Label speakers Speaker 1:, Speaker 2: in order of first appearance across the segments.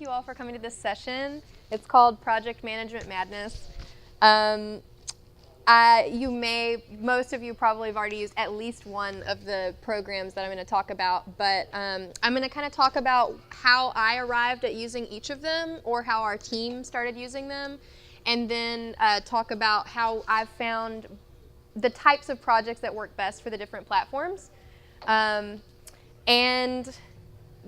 Speaker 1: you all for coming to this session. It's called Project Management Madness. Most of you probably have already used at least one of the programs that I'm going to talk about, but I'm going to kind of talk about how I arrived at using each of them, or how our team started using them, and then talk about how I've found the types of projects that work best for the different platforms. And,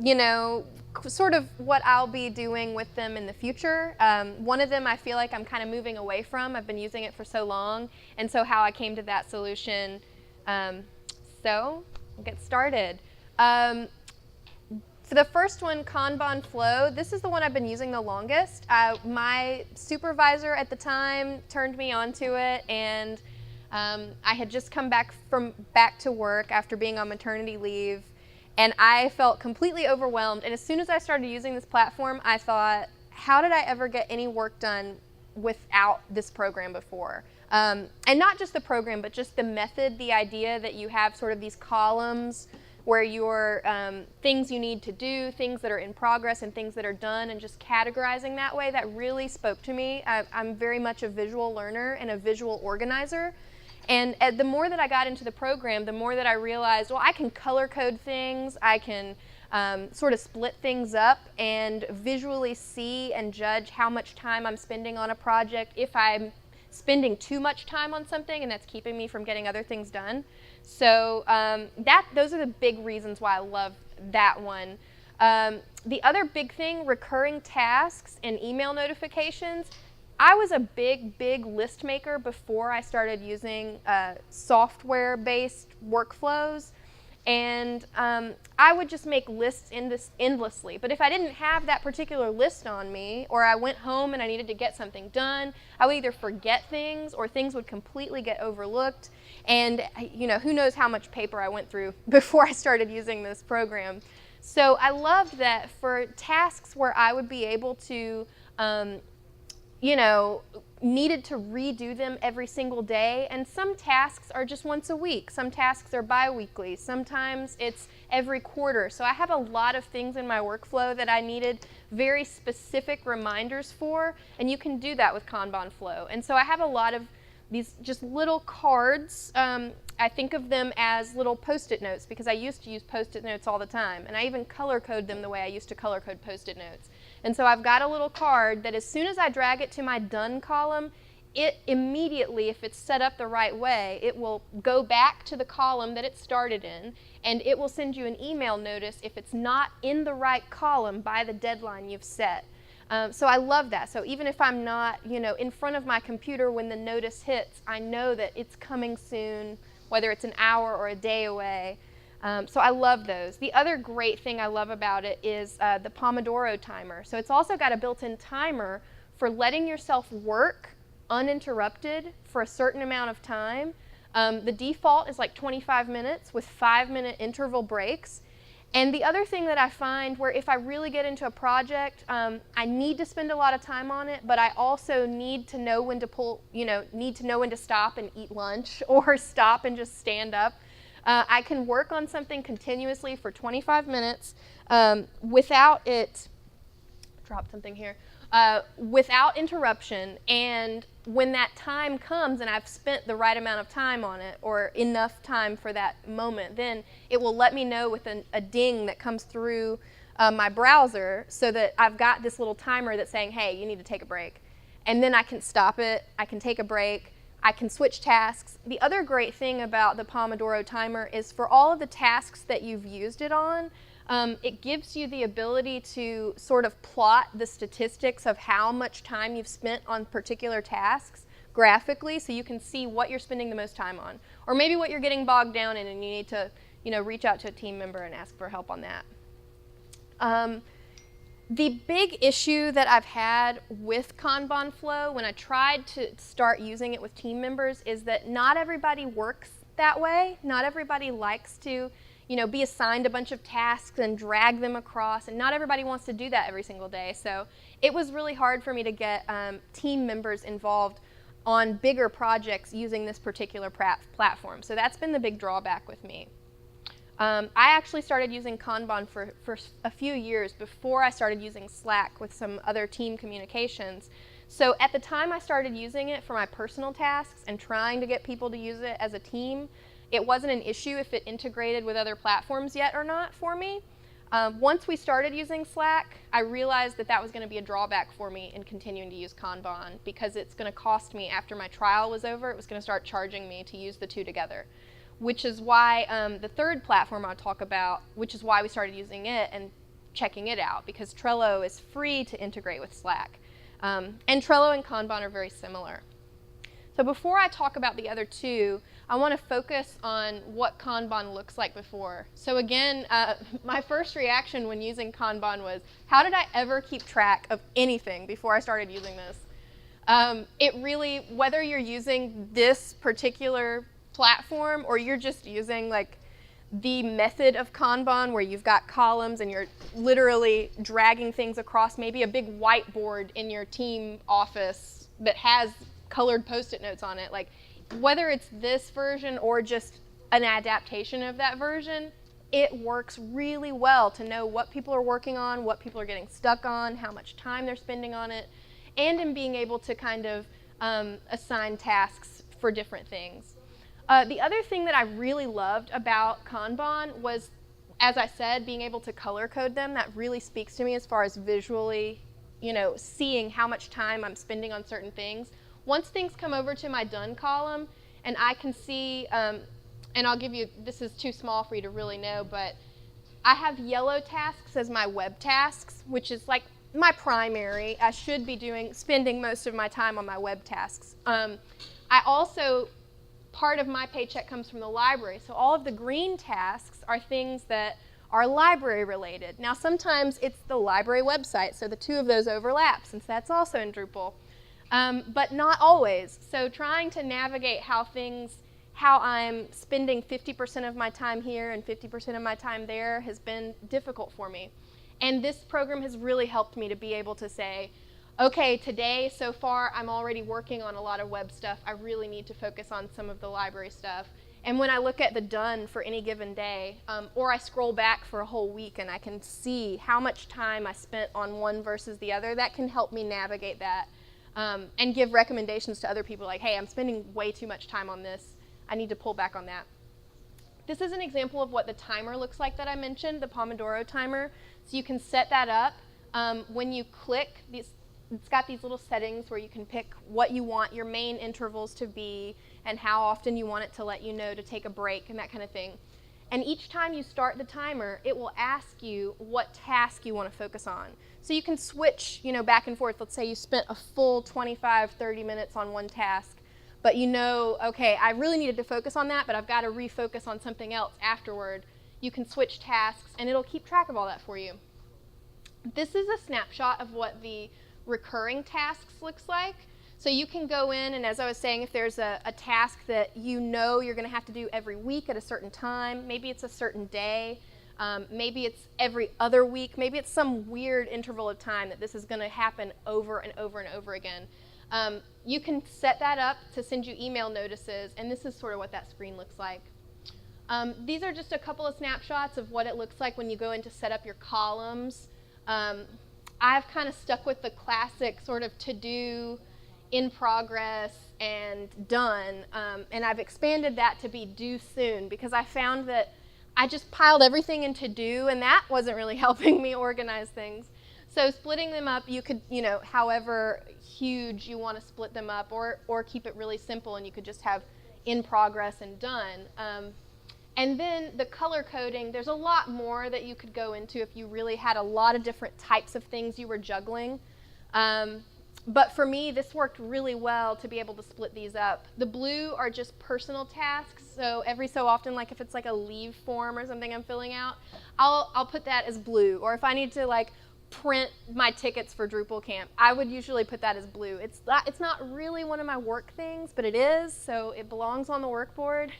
Speaker 1: you know, sort of what I'll be doing with them in the future. One of them I feel like I'm kind of moving away from. I've been using it for so long, and so how I came to that solution. So we'll get started. For the first one, Kanban Flow, this is the one I've been using the longest. My supervisor at the time turned me onto it, and I had just come back to work after being on maternity leave, and I felt completely overwhelmed. And as soon as I started using this platform, I thought, how did I ever get any work done without this program before? And not just the program, but just the method, the idea that you have sort of these columns where your things you need to do, things that are in progress, and things that are done, and just categorizing that way, that really spoke to me. I'm very much a visual learner and a visual organizer. And the more that I got into the program, the more that I realized, well, I can color code things, I can sort of split things up and visually see and judge how much time I'm spending on a project, if I'm spending too much time on something and that's keeping me from getting other things done. So those are the big reasons why I love that one. The other big thing, recurring tasks and email notifications. I was a big list maker before I started using software-based workflows, and I would just make lists endlessly. But if I didn't have that particular list on me, or I went home and I needed to get something done, I would either forget things, or things would completely get overlooked. And you know, who knows how much paper I went through before I started using this program. So I loved that for tasks where I would be able to needed to redo them every single day, and some tasks are just once a week, some tasks are bi-weekly, sometimes it's every quarter. So I have a lot of things in my workflow that I needed very specific reminders for, and you can do that with Kanban Flow. And so I have a lot of these just little cards. I think of them as little Post-it notes, because I used to use Post-it notes all the time, and I even color code them the way I used to color code Post-it notes. And so I've got a little card that as soon as I drag it to my done column, it immediately, if it's set up the right way, it will go back to the column that it started in, and it will send you an email notice if it's not in the right column by the deadline you've set. So I love that. So even if I'm not, in front of my computer when the notice hits, I know that it's coming soon, whether it's an hour or a day away. So I love those. The other great thing I love about it is the Pomodoro timer. So it's also got a built-in timer for letting yourself work uninterrupted for a certain amount of time. The default is like 25 minutes with 5-minute interval breaks. And the other thing that I find, where if I really get into a project, I need to spend a lot of time on it, but I also need to know when to need to know when to stop and eat lunch, or stop and just stand up. I can work on something continuously for 25 minutes without interruption. And when that time comes and I've spent the right amount of time on it, or enough time for that moment, then it will let me know with a ding that comes through my browser, so that I've got this little timer that's saying, hey, you need to take a break. And then I can stop it, I can take a break, I can switch tasks. The other great thing about the Pomodoro timer is for all of the tasks that you've used it on, it gives you the ability to sort of plot the statistics of how much time you've spent on particular tasks graphically, so you can see what you're spending the most time on, or maybe what you're getting bogged down in and you need to reach out to a team member and ask for help on that. The big issue that I've had with Kanban Flow when I tried to start using it with team members is that not everybody works that way. Not everybody likes to be assigned a bunch of tasks and drag them across, and not everybody wants to do that every single day. So it was really hard for me to get team members involved on bigger projects using this particular platform. So that's been the big drawback with me. I actually started using Kanban for a few years before I started using Slack with some other team communications. So at the time I started using it for my personal tasks and trying to get people to use it as a team, it wasn't an issue if it integrated with other platforms yet or not for me. Once we started using Slack, I realized that that was going to be a drawback for me in continuing to use Kanban, because it's going to cost me, after my trial was over, it was going to start charging me to use the two together. Which is why the third platform I'll talk about, which is why we started using it and checking it out, because Trello is free to integrate with Slack. And Trello and Kanban are very similar. So before I talk about the other two, I want to focus on what Kanban looks like before. So again, my first reaction when using Kanban was, how did I ever keep track of anything before I started using this? It really, whether you're using this particular platform or you're just using like the method of Kanban where you've got columns and you're literally dragging things across maybe a big whiteboard in your team office that has colored Post-it notes on it, like whether it's this version or just an adaptation of that version, it works really well to know what people are working on, what people are getting stuck on, how much time they're spending on it, and in being able to kind of assign tasks for different things. The other thing that I really loved about Kanban was, as I said, being able to color code them. That really speaks to me as far as visually, seeing how much time I'm spending on certain things. Once things come over to my done column and I can see, and I'll give you, this is too small for you to really know, but I have yellow tasks as my web tasks, which is like my primary. I should be spending most of my time on my web tasks. I also, part of my paycheck comes from the library, so all of the green tasks are things that are library related. Now sometimes it's the library website, so the two of those overlap since that's also in Drupal, but not always. So trying to navigate how I'm spending 50% of my time here and 50% of my time there has been difficult for me. And this program has really helped me to be able to say, okay, today, so far, I'm already working on a lot of web stuff. I really need to focus on some of the library stuff. And when I look at the done for any given day, or I scroll back for a whole week and I can see how much time I spent on one versus the other, that can help me navigate that and give recommendations to other people like, hey, I'm spending way too much time on this. I need to pull back on that. This is an example of what the timer looks like that I mentioned, the Pomodoro timer. So you can set that up. When you click, it's got these little settings where you can pick what you want your main intervals to be and how often you want it to let you know to take a break and that kind of thing. And each time you start the timer, it will ask you what task you want to focus on. So you can switch, back and forth. Let's say you spent a full 25, 30 minutes on one task, but okay, I really needed to focus on that, but I've got to refocus on something else afterward. You can switch tasks and it'll keep track of all that for you. This is a snapshot of what the recurring tasks looks like. So you can go in, and as I was saying, if there's a task that you're going to have to do every week at a certain time, maybe it's a certain day, maybe it's every other week, maybe it's some weird interval of time that this is going to happen over and over and over again. You can set that up to send you email notices, and this is sort of what that screen looks like. These are just a couple of snapshots of what it looks like when you go in to set up your columns. I've kind of stuck with the classic sort of to-do, in progress, and done, and I've expanded that to be due soon because I found that I just piled everything in to-do and that wasn't really helping me organize things. So splitting them up, you could, however huge you want to split them up, or keep it really simple and you could just have in progress and done. And then the color coding, there's a lot more that you could go into if you really had a lot of different types of things you were juggling. But for me, this worked really well to be able to split these up. The blue are just personal tasks, so every so often, like if it's like a leave form or something I'm filling out, I'll put that as blue. Or if I need to like print my tickets for Drupal Camp, I would usually put that as blue. It's not really one of my work things, but it is, so it belongs on the work board.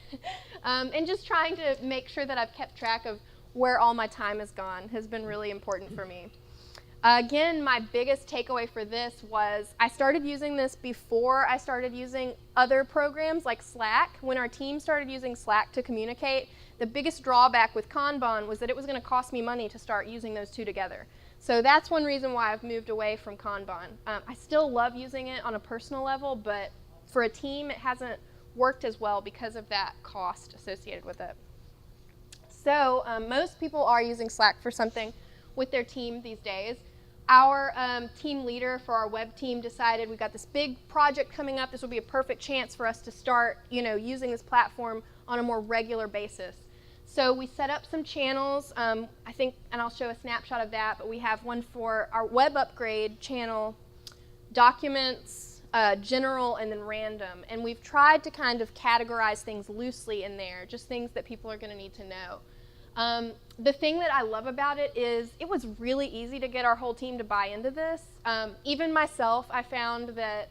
Speaker 1: And just trying to make sure that I've kept track of where all my time has gone has been really important for me. Again, my biggest takeaway for this was I started using this before I started using other programs like Slack. When our team started using Slack to communicate, the biggest drawback with Kanban was that it was going to cost me money to start using those two together. So that's one reason why I've moved away from Kanban. I still love using it on a personal level, but for a team, it hasn't worked as well because of that cost associated with it. So most people are using Slack for something with their team these days. Our team leader for our web team decided we've got this big project coming up. This will be a perfect chance for us to start, using this platform on a more regular basis. So we set up some channels, I think, and I'll show a snapshot of that, but we have one for our web upgrade channel, documents, general, and then random. And we've tried to kind of categorize things loosely in there, just things that people are going to need to know. The thing that I love about it is it was really easy to get our whole team to buy into this. Even myself, I found that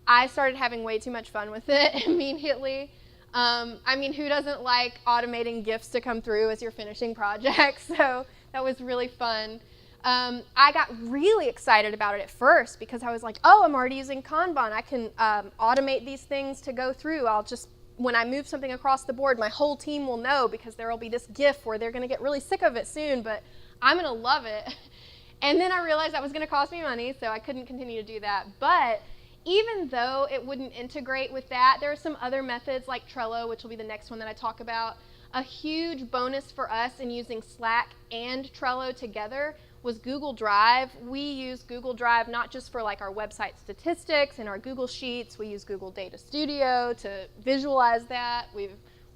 Speaker 1: I started having way too much fun with it immediately. I mean, who doesn't like automating GIFs to come through as you're finishing projects? So that was really fun. I got really excited about it at first because I was like, oh, I'm already using Kanban. I can automate these things to go through. When I move something across the board, my whole team will know because there will be this GIF where they're going to get really sick of it soon, but I'm going to love it. And then I realized that was going to cost me money, so I couldn't continue to do that. But even though it wouldn't integrate with that, there are some other methods like Trello, which will be the next one that I talk about. A huge bonus for us in using Slack and Trello together was Google Drive. We use Google Drive not just for like our website statistics and our Google Sheets. We use Google Data Studio to visualize that. We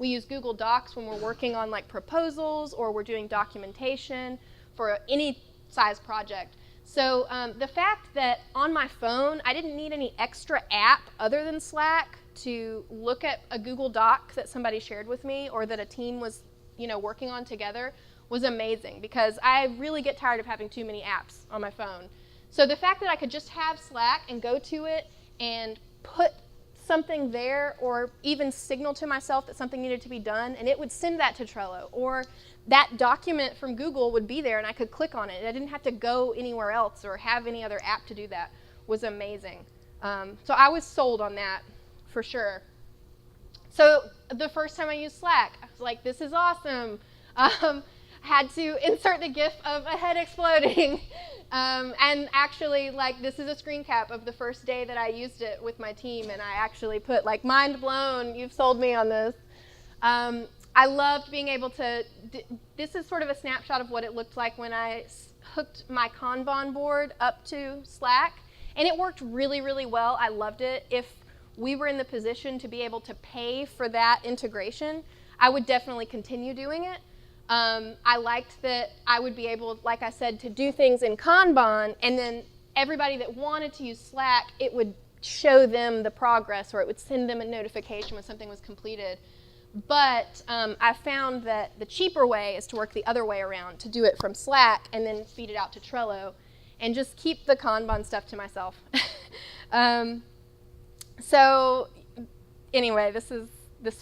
Speaker 1: use Google Docs when we're working on like proposals or we're doing documentation for any size project. So the fact that on my phone, I didn't need any extra app other than Slack to look at a Google Doc that somebody shared with me or that a team was, working on together was amazing because I really get tired of having too many apps on my phone. So the fact that I could just have Slack and go to it and put something there or even signal to myself that something needed to be done and it would send that to Trello, or that document from Google would be there and I could click on it. I didn't have to go anywhere else or have any other app to do that. Was amazing. So I was sold on that for sure. So the first time I used Slack, I was like, this is awesome. Had to insert the GIF of a head exploding. And actually, this is a screen cap of the first day that I used it with my team, and I actually put, mind blown, you've sold me on this. I loved being able to, this is sort of a snapshot of what it looked like when I hooked my Kanban board up to Slack, and it worked really, really well. I loved it. If we were in the position to be able to pay for that integration, I would definitely continue doing it. I liked that I would be able, like I said, to do things in Kanban, and then everybody that wanted to use Slack, it would show them the progress, or it would send them a notification when something was completed. But I found that the cheaper way is to work the other way around, to do it from Slack and then feed it out to Trello, and just keep the Kanban stuff to myself. So anyway, this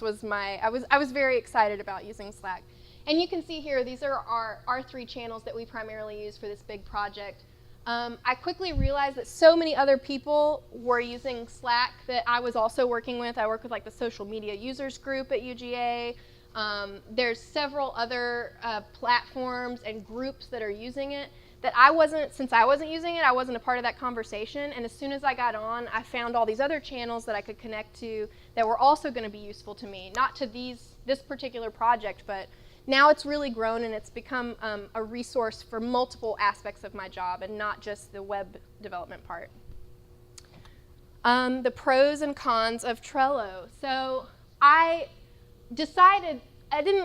Speaker 1: was my, I was very excited about using Slack. And you can see here, these are our 3 channels that we primarily use for this big project. I quickly realized that so many other people were using Slack that I was also working with. I work with the social media users group at UGA. There's several other platforms and groups that are using it that since I wasn't using it, I wasn't a part of that conversation. And as soon as I got on, I found all these other channels that I could connect to that were also going to be useful to me. Not to this particular project, but now it's really grown and it's become a resource for multiple aspects of my job and not just the web development part. The pros and cons of Trello. So I decided,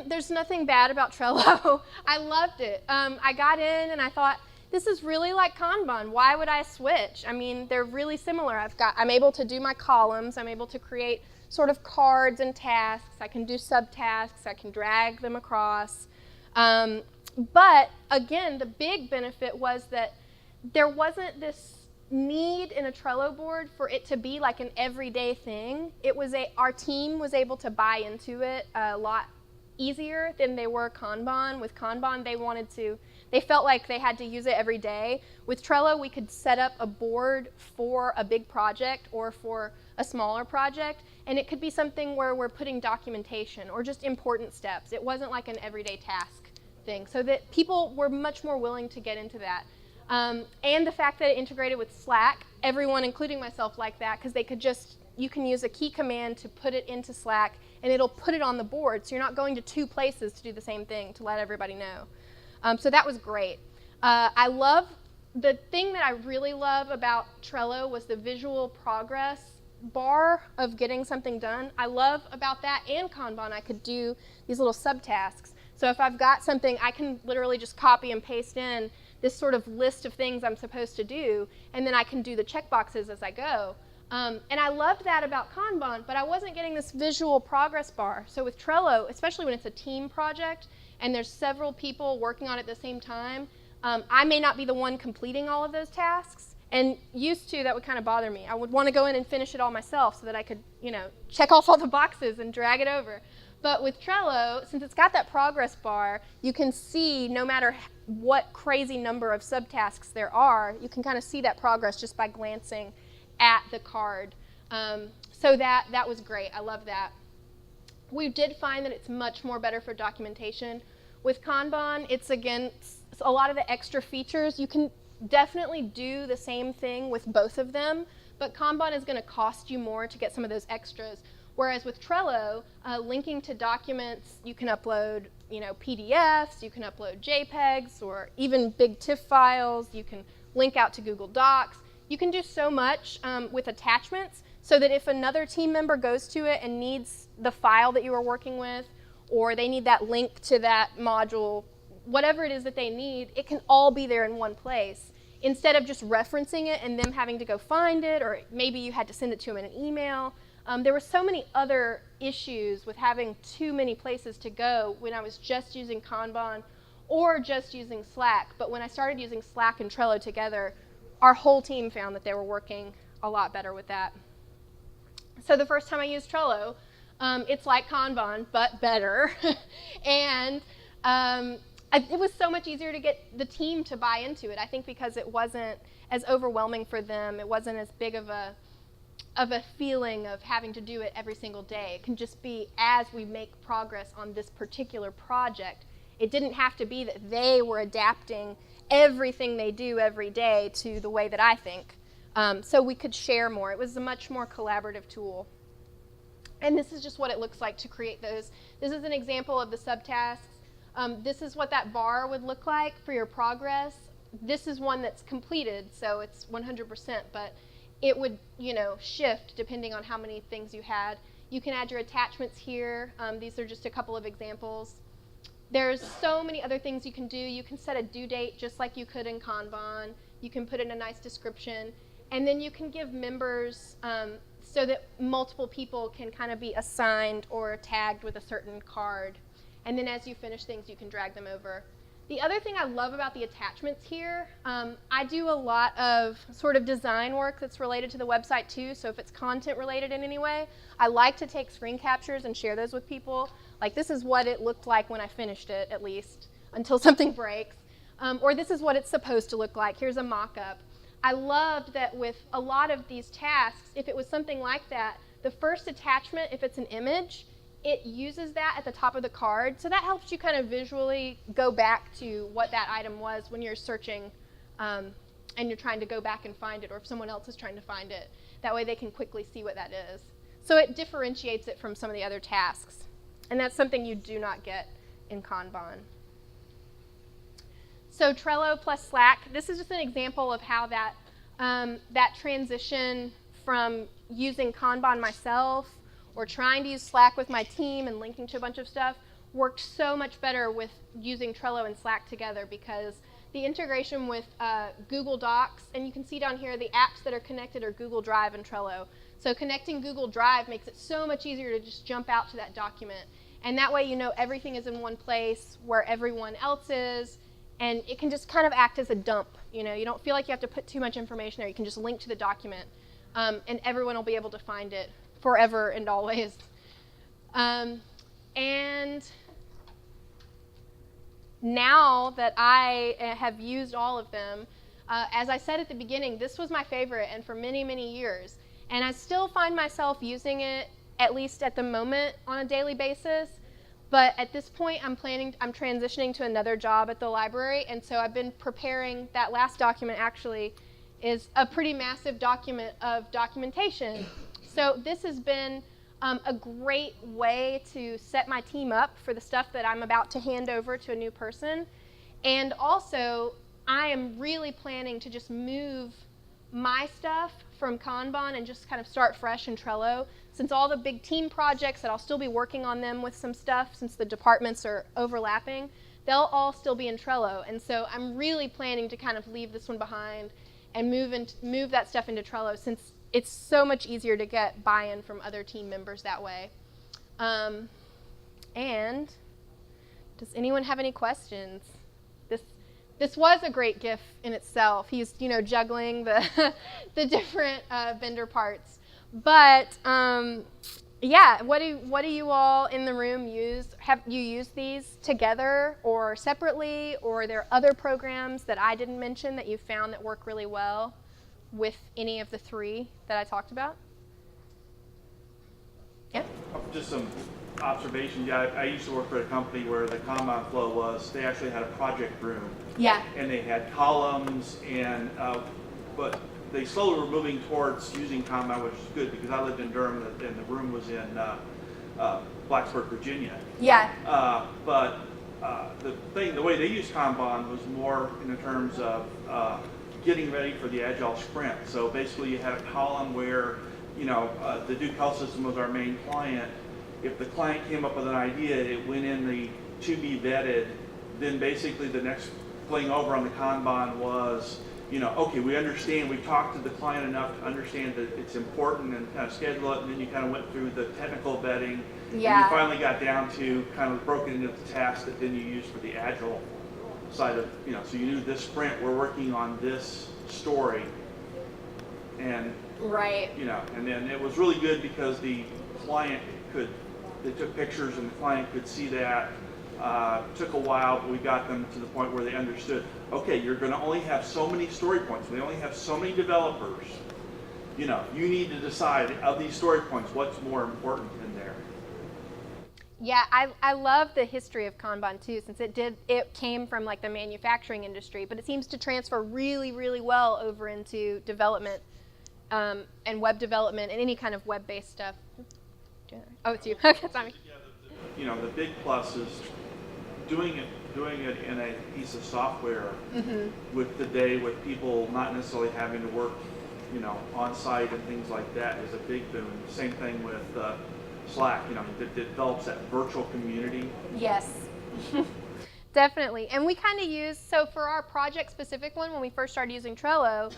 Speaker 1: there's nothing bad about Trello. I loved it. I got in and I thought, this is really like Kanban. Why would I switch? I mean, they're really similar. I'm able to do my columns. I'm able to create sort of cards and tasks. I can do subtasks. I can drag them across. But again, the big benefit was that there wasn't this need in a Trello board for it to be like an everyday thing. Our team was able to buy into it a lot easier than they were Kanban. With Kanban, they felt like they had to use it every day. With Trello, we could set up a board for a big project or for a smaller project, and it could be something where we're putting documentation or just important steps. It wasn't like an everyday task thing, so that people were much more willing to get into that. And the fact that it integrated with Slack, everyone, including myself, liked that, because you can use a key command to put it into Slack, and it'll put it on the board, so you're not going to 2 places to do the same thing to let everybody know. So that was great. The thing that I really love about Trello was the visual progress bar of getting something done. I love about that and Kanban, I could do these little subtasks. So if I've got something, I can literally just copy and paste in this sort of list of things I'm supposed to do, and then I can do the checkboxes as I go. And I loved that about Kanban, but I wasn't getting this visual progress bar. So with Trello, especially when it's a team project and there's several people working on it at the same time, I may not be the one completing all of those tasks. And used to, that would kind of bother me. I would want to go in and finish it all myself so that I could, check off all the boxes and drag it over. But with Trello, since it's got that progress bar, you can see no matter what crazy number of subtasks there are, you can kind of see that progress just by glancing at the card. So that was great. I love that. We did find that it's much more better for documentation. With Kanban, it's a lot of the extra features. You can definitely do the same thing with both of them, but Kanban is going to cost you more to get some of those extras. Whereas with Trello, linking to documents, you can upload PDFs, you can upload JPEGs, or even big TIFF files. You can link out to Google Docs. You can do so much with attachments, so that if another team member goes to it and needs the file that you were working with, or they need that link to that module, whatever it is that they need, it can all be there in one place, instead of just referencing it and them having to go find it, or maybe you had to send it to them in an email. There were so many other issues with having too many places to go when I was just using Kanban or just using Slack. But when I started using Slack and Trello together, our whole team found that they were working a lot better with that. So the first time I used Trello, it's like Kanban, but better. And it was so much easier to get the team to buy into it. I think because it wasn't as overwhelming for them. It wasn't as big of a feeling of having to do it every single day. It can just be as we make progress on this particular project. It didn't have to be that they were adapting everything they do every day to the way that I think. So we could share more. It was a much more collaborative tool. And this is just what it looks like to create those. This is an example of the subtasks. This is what that bar would look like for your progress. This is one that's completed, so it's 100%, but it would, shift depending on how many things you had. You can add your attachments here. These are just a couple of examples. There's so many other things you can do. You can set a due date just like you could in Kanban. You can put in a nice description. And then you can give members so that multiple people can kind of be assigned or tagged with a certain card. And then as you finish things, you can drag them over. The other thing I love about the attachments here, I do a lot of sort of design work that's related to the website too, so if it's content related in any way, I like to take screen captures and share those with people. Like, this is what it looked like when I finished it, at least, until something breaks. Or this is what it's supposed to look like. Here's a mock-up. I loved that with a lot of these tasks, if it was something like that, the first attachment, if it's an image, it uses that at the top of the card. So that helps you kind of visually go back to what that item was when you're searching and you're trying to go back and find it, or if someone else is trying to find it. That way they can quickly see what that is. So it differentiates it from some of the other tasks. And that's something you do not get in Kanban. So Trello plus Slack, this is just an example of how that, that transition from using Kanban myself or trying to use Slack with my team and linking to a bunch of stuff worked so much better with using Trello and Slack together, because the integration with Google Docs, and you can see down here the apps that are connected are Google Drive and Trello. So connecting Google Drive makes it so much easier to just jump out to that document. And that way you know everything is in one place where everyone else is, and it can just kind of act as a dump. You don't feel like you have to put too much information there. You can just link to the document, and everyone will be able to find it forever and always. And now that I have used all of them, as I said at the beginning, this was my favorite and for many, many years. And I still find myself using it, at least at the moment, on a daily basis. But at this point, I'm transitioning to another job at the library, and so I've been preparing. That last document actually is a pretty massive document of documentation. So this has been a great way to set my team up for the stuff that I'm about to hand over to a new person. And also, I am really planning to just move my stuff from Kanban and just kind of start fresh in Trello, since all the big team projects that I'll still be working on them with some stuff, since the departments are overlapping, they'll all still be in Trello. And so I'm really planning to kind of leave this one behind and move that stuff into Trello, since it's so much easier to get buy-in from other team members that way. And does anyone have any questions? This was a great GIF in itself. He's, juggling the the different vendor parts. But yeah, what do you all in the room use? Have you used these together or separately, or are there other programs that I didn't mention that you found that work really well with any of the three that I talked about? Yeah.
Speaker 2: Just some observations. Yeah, I used to work for a company where the Kanban flow was, they actually had a project room.
Speaker 1: Yeah.
Speaker 2: And they had columns, but they slowly were moving towards using Kanban, which is good because I lived in Durham and the room was in Blacksburg, Virginia.
Speaker 1: Yeah.
Speaker 2: But the way they used Kanban was more in terms of getting ready for the Agile sprint. So basically you had a column where, the Duke Health System was our main client. If the client came up with an idea, it went in the to be vetted. Then basically the next thing over on the Kanban was, okay, we understand, we talked to the client enough to understand that it's important and kind of schedule it, and then you kind of went through the technical vetting.
Speaker 1: Yeah.
Speaker 2: And you finally got down to kind of broken into the tasks that then you used for the Agile side of, so you knew this sprint, we're working on this story. And,
Speaker 1: right.
Speaker 2: And then it was really good because the client they took pictures and the client could see that. Took a while, but we got them to the point where they understood, okay, you're going to only have so many story points. We only have so many developers. You need to decide of these story points, what's more important in there.
Speaker 1: Yeah, I love the history of Kanban too, since it came from like the manufacturing industry, but it seems to transfer really, really well over into development and web development and any kind of web-based stuff. Oh, it's you. Okay, it's not me.
Speaker 2: The big plus is doing it in a piece of software with people not necessarily having to work, on site and things like that is a big boon. Same thing with Slack, it develops that virtual community.
Speaker 1: Yes, definitely. And we kind of use, so for our project specific one, when we first started using Trello,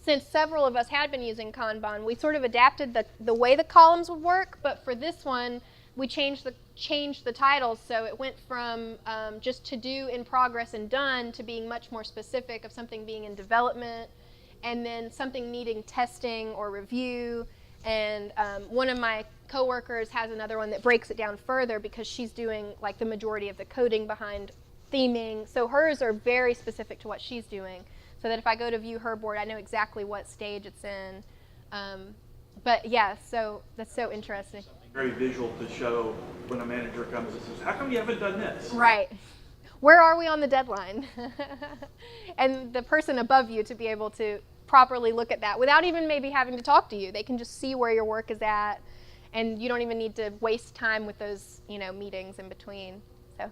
Speaker 1: since several of us had been using Kanban, we sort of adapted the way the columns would work, but for this one, we changed the titles, so it went from just to do, in progress, and done to being much more specific of something being in development, and then something needing testing or review. And one of my coworkers has another one that breaks it down further because she's doing like the majority of the coding behind theming. So hers are very specific to what she's doing, so that if I go to view her board, I know exactly what stage it's in. But yeah, so that's so interesting.
Speaker 2: Very visual to show when a manager comes and says, how come you haven't done this?
Speaker 1: Right. Where are we on the deadline? And the person above you to be able to properly look at that without even maybe having to talk to you. They can just see where your work is at, and you don't even need to waste time with those, meetings in between. So.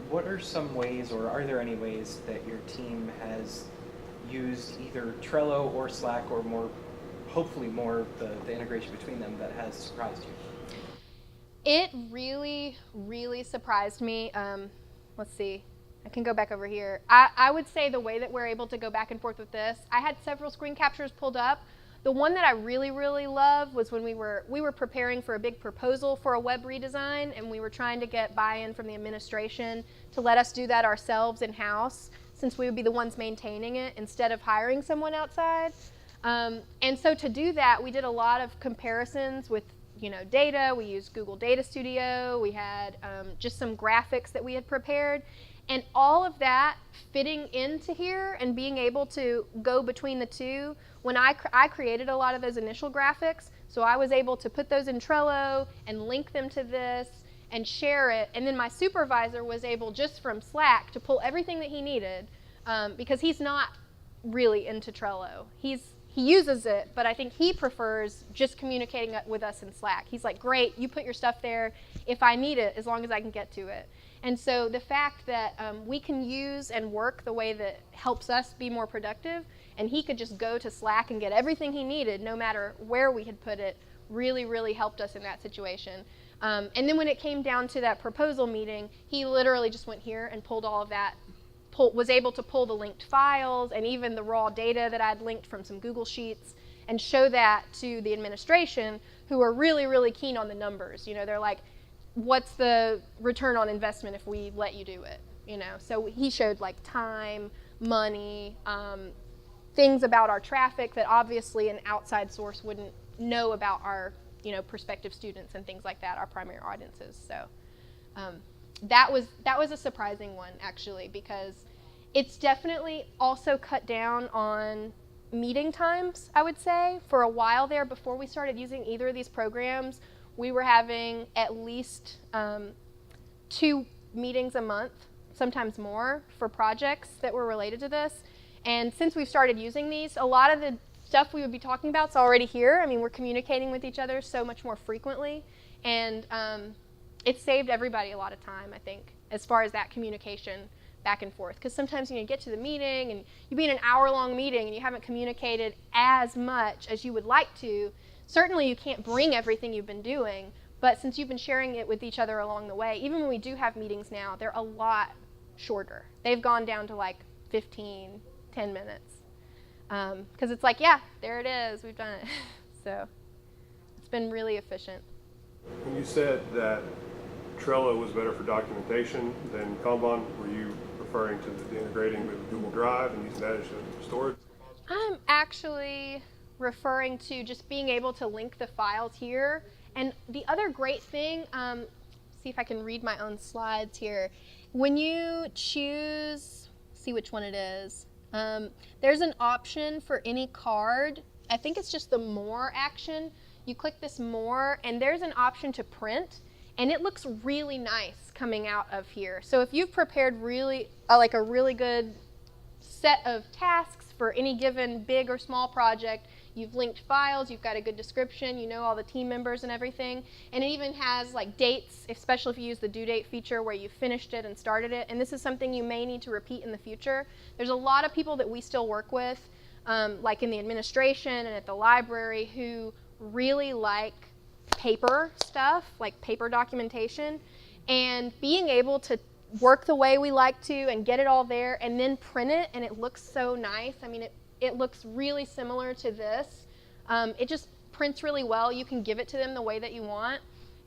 Speaker 3: What are some ways, or are there any ways that your team has used either Trello or Slack, or hopefully more the integration between them, that has surprised you?
Speaker 1: It really, really surprised me. Let's see. I can go back over here. I would say the way that we're able to go back and forth with this, I had several screen captures pulled up. The one that I really, really love was when we were preparing for a big proposal for a web redesign, and we were trying to get buy-in from the administration to let us do that ourselves in-house, since we would be the ones maintaining it instead of hiring someone outside. And so to do that, we did a lot of comparisons with data. We used Google Data Studio. We had just some graphics that we had prepared. And all of that fitting into here and being able to go between the two, when I created a lot of those initial graphics, so I was able to put those in Trello and link them to this and share it. And then my supervisor was able, just from Slack, to pull everything that he needed, because he's not really into Trello. He uses it, but I think he prefers just communicating with us in Slack. He's like, great, you put your stuff there if I need it, as long as I can get to it. And so the fact that we can use and work the way that helps us be more productive, and he could just go to Slack and get everything he needed, no matter where we had put it, really, really helped us in that situation. And then when it came down to that proposal meeting, he literally just went here and pulled all of that, was able to pull the linked files and even the raw data that I'd linked from some Google Sheets and show that to the administration, who are really, really keen on the numbers. They're like, what's the return on investment if we let you do it? So he showed like time, money, things about our traffic that obviously an outside source wouldn't know about our prospective students and things like that, our primary audiences. So that was a surprising one, actually, because it's definitely also cut down on meeting times, I would say. For a while there, before we started using either of these programs, we were having at least 2 meetings a month, sometimes more, for projects that were related to this. And since we've started using these, a lot of the stuff we would be talking about is already here. I mean, we're communicating with each other so much more frequently, and it saved everybody a lot of time, I think, as far as that communication back and forth. Because sometimes you get to the meeting and you be in an hour-long meeting and you haven't communicated as much as you would like to. Certainly you can't bring everything you've been doing, but since you've been sharing it with each other along the way, even when we do have meetings now, they're a lot shorter. They've gone down to like 15, 10 minutes. Because it's like, yeah, there it is, we've done it. So it's been really efficient.
Speaker 4: When you said that Trello was better for documentation than Kanban, were you referring to the integrating with Google Drive and using that as a storage?
Speaker 1: I'm actually referring to just being able to link the files here. And the other great thing, see if I can read my own slides here. When you choose, see which one it is, there's an option for any card. I think it's just the More action. You click this More, and there's an option to print, and it looks really nice coming out of here. So if you've prepared really like a really good set of tasks for any given big or small project, you've linked files, you've got a good description, you know all the team members and everything, and it even has like dates, especially if you use the due date feature where you finished it and started it, and this is something you may need to repeat in the future. There's a lot of people that we still work with, like in the administration and at the library, who really like paper stuff, like paper documentation, and being able to work the way we like to and get it all there and then print it, and it looks so nice. I mean, it looks really similar to this. It just prints really well. You can give it to them the way that you want.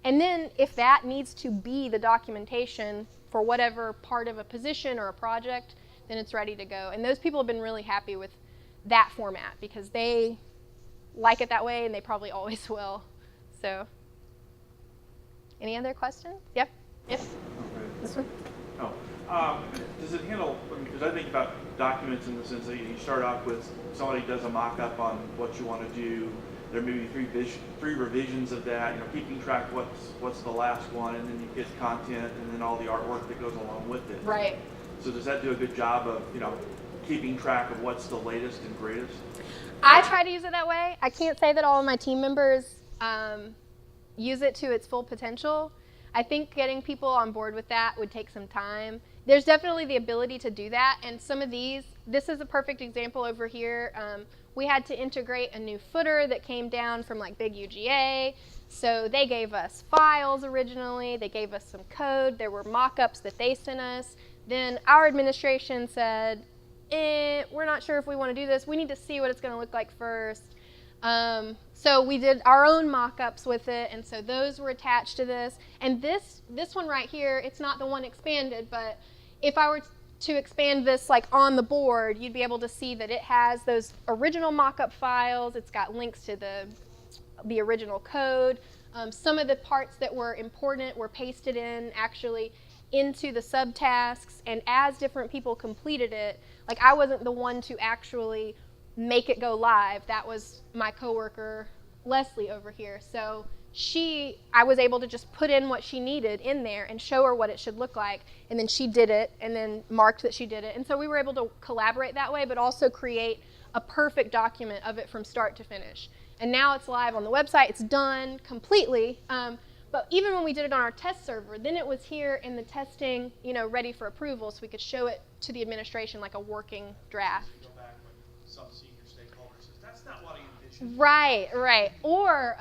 Speaker 1: And then if that needs to be the documentation for whatever part of a position or a project, then it's ready to go. And those people have been really happy with that format because they like it that way, and they probably always will. So, any other questions? Yep. Yep. This one?
Speaker 2: Does it handle, because I think about documents in the sense that you start off with somebody does a mock-up on what you want to do. There may be three revisions of that, keeping track of what's the last one, and then you get content and then all the artwork that goes along with it.
Speaker 1: Right.
Speaker 2: So does that do a good job of, keeping track of what's the latest and greatest?
Speaker 1: I try to use it that way. I can't say that all of my team members use it to its full potential. I think getting people on board with that would take some time. There's definitely the ability to do that, and some of these, this is a perfect example over here. We had to integrate a new footer that came down from like Big UGA, so they gave us files originally, they gave us some code, there were mock-ups that they sent us. Then our administration said, we're not sure if we want to do this, we need to see what it's going to look like first. So we did our own mock-ups with it, and so those were attached to this. And this one right here, it's not the one expanded, but if I were to expand this like on the board, you'd be able to see that it has those original mock-up files. It's got links to the original code. Some of the parts that were important were pasted in actually into the subtasks, and as different people completed it, like I wasn't the one to actually make it go live. That was my coworker Leslie over here. So I was able to just put in what she needed in there and show her what it should look like, and then she did it and then marked that she did it. And so we were able to collaborate that way, but also create a perfect document of it from start to finish. And now it's live on the website. It's done completely. But even when we did it on our test server, then it was here in the testing, ready for approval, so we could show it to the administration like a working draft.
Speaker 5: Go back when some senior stakeholder says, that's not what I envisioned.
Speaker 1: Right. Or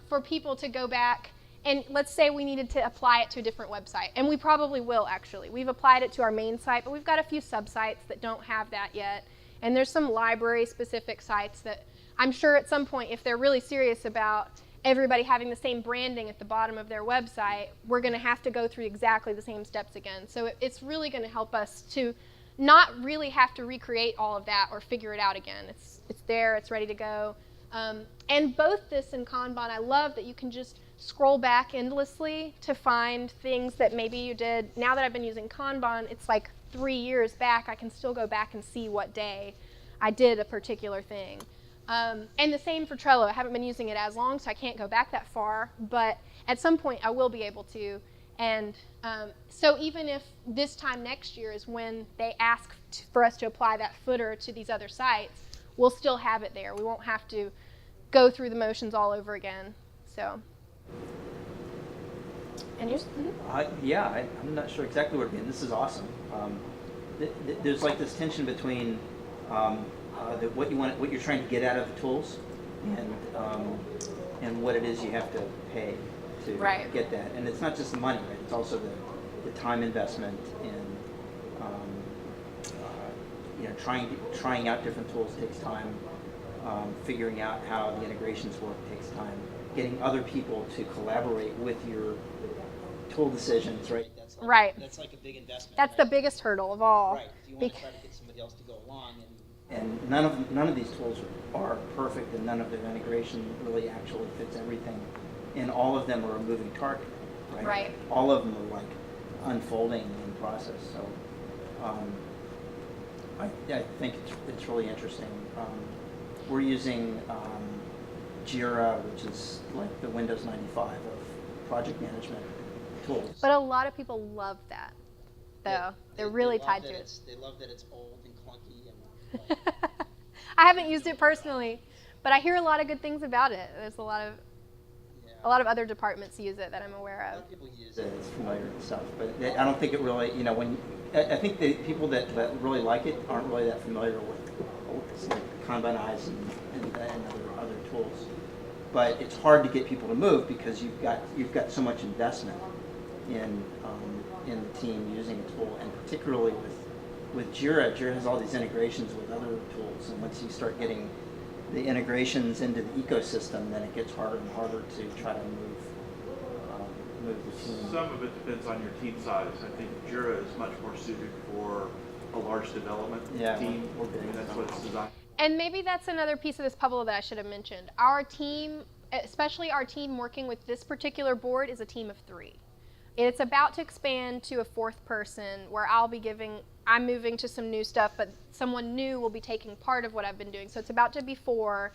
Speaker 1: for people to go back and let's say we needed to apply it to a different website, and we probably will actually. We've applied it to our main site, but we've got a few sub-sites that don't have that yet. And there's some library-specific sites that I'm sure at some point, if they're really serious about everybody having the same branding at the bottom of their website, we're going to have to go through exactly the same steps again. So it's really going to help us to not really have to recreate all of that or figure it out again. It's there, it's ready to go. And both this and Kanban, I love that you can just scroll back endlessly to find things that maybe you did. Now that I've been using Kanban, it's like 3 years back. I can still go back and see what day I did a particular thing. And the same for Trello. I haven't been using it as long, so I can't go back that far, but at some point I will be able to. And so even if this time next year is when they ask for us to apply that footer to these other sites, we'll still have it there. We won't have to go through the motions all over again. So. And yours?
Speaker 6: I'm not sure exactly where to begin. This is awesome. There's like this tension between what you're trying to get out of the tools, and what it is you have to pay to get that. And it's not just the money, right? It's also the time investment in trying out different tools takes time. Figuring out how the integrations work takes time. Getting other people to collaborate with your tool decisions, right? That's like a big investment.
Speaker 1: That's the biggest hurdle of all.
Speaker 6: Right. You want to try to get somebody else to go along, and none of these tools are perfect, and none of their integration really actually fits everything, and all of them are a moving target, right?
Speaker 1: Right.
Speaker 6: All of them are like unfolding in process. So, I think it's really interesting. We're using Jira, which is like the Windows 95 of project management tools.
Speaker 1: But a lot of people love that, though. They're really tied to it.
Speaker 6: They love that it's old and clunky. And
Speaker 1: I haven't used it personally, but I hear a lot of good things about it. There's a lot of other departments use it that I'm aware
Speaker 6: A
Speaker 1: of.
Speaker 6: lot of people use it. It's familiar and stuff, but I don't think it really. I think the people that really like it aren't really that familiar with Kanban-ized and other tools. But it's hard to get people to move because you've got so much investment in the team using a tool, and particularly with Jira. Jira has all these integrations with other tools, and once you start getting the integrations into the ecosystem, then it gets harder and harder to try to move the team.
Speaker 2: Some of it depends on your team size. I think Jira is much more suited for a large development team.
Speaker 6: We're big.
Speaker 2: And that's what it's designed.
Speaker 1: And maybe that's another piece of this puzzle that I should have mentioned. Our team, especially our team working with this particular board, is a team of 3. It's about to expand to a 4th person where I'm moving to some new stuff, but someone new will be taking part of what I've been doing. So it's about to be 4.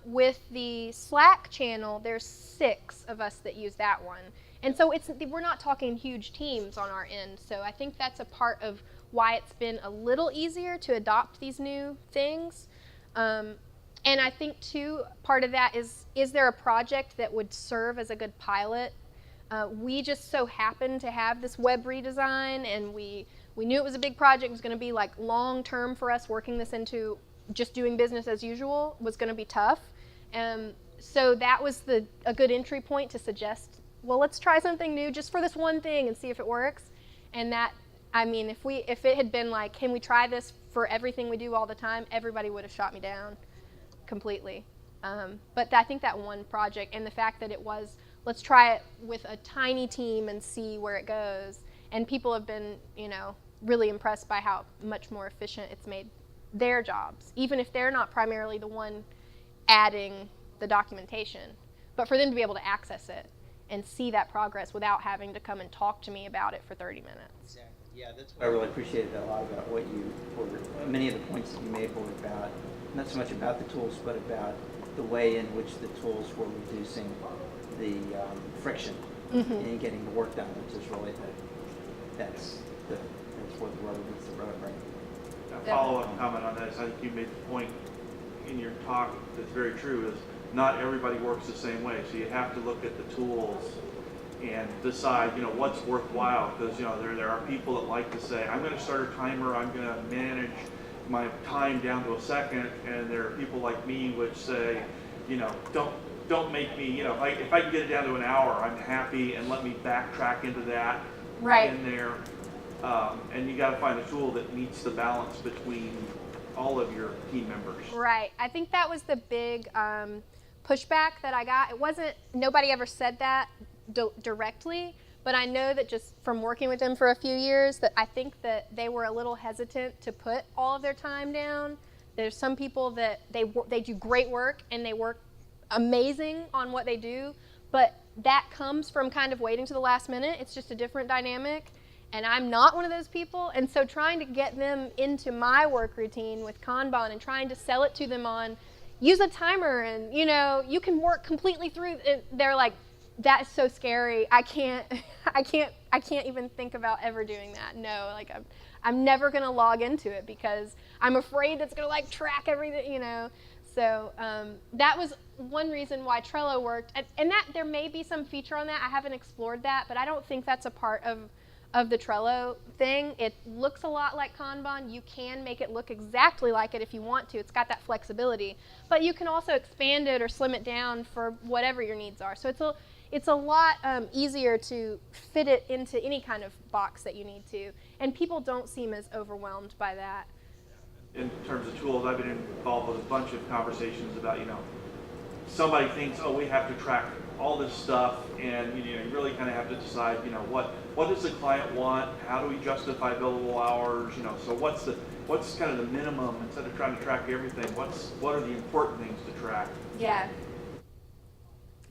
Speaker 1: With the Slack channel, there's 6 of us that use that one. And so we're not talking huge teams on our end. So I think that's a part of why it's been a little easier to adopt these new things. And I think, too, part of that is there a project that would serve as a good pilot? We just so happened to have this web redesign, and we knew it was a big project. It was going to be like long-term for us. Working this into just doing business as usual was going to be tough. So that was a good entry point to suggest, well, let's try something new just for this one thing and see if it works. And that, I mean, if it had been like, can we try this for everything we do all the time, everybody would have shot me down completely. But I think that one project and the fact that it was, let's try it with a tiny team and see where it goes. And people have been, really impressed by how much more efficient it's made their jobs, even if they're not primarily the one adding the documentation. but for them to be able to access it and see that progress without having to come and talk to me about it for 30 minutes.
Speaker 6: Exactly. Yeah, that's what I really appreciated a lot about what you were, many of the points that you made were about, not so much about the tools, but about the way in which the tools were reducing the friction in getting the work done, which is really that's where the rubber meets the road, right?
Speaker 2: A follow-up comment on that is I think you made the point in your talk that's very true is not everybody works the same way. So you have to look at the tools and decide, what's worthwhile, because, there are people that like to say, I'm going to start a timer, I'm going to manage my time down to a second, and there are people like me which say, don't make me, if I can get it down to an hour, I'm happy, and let me backtrack into that in there. And you got to find a tool that meets the balance between all of your team members.
Speaker 1: Right. I think that was the big pushback that I got. It wasn't, nobody ever said that directly, but I know that just from working with them for a few years that I think that they were a little hesitant to put all of their time down. There's some people that they do great work and they work amazing on what they do, but that comes from kind of waiting to the last minute. It's just a different dynamic, and I'm not one of those people. And so trying to get them into my work routine with Kanban and trying to sell it to them on use a timer and you can work completely through it, they're like, that is so scary. I can't even think about ever doing that. No, like I'm never gonna log into it because I'm afraid it's gonna like track everything, So that was one reason why Trello worked, and that there may be some feature on that. I haven't explored that, but I don't think that's a part of the Trello thing. It looks a lot like Kanban. You can make it look exactly like it if you want to. It's got that flexibility, but you can also expand it or slim it down for whatever your needs are. So it's a lot easier to fit it into any kind of box that you need to, and people don't seem as overwhelmed by that.
Speaker 2: In terms of tools, I've been involved with a bunch of conversations about, somebody thinks, oh, we have to track all this stuff, and you really kind of have to decide, what does the client want? How do we justify billable hours? So what's kind of the minimum instead of trying to track everything? What are the important things to track?
Speaker 1: Yeah.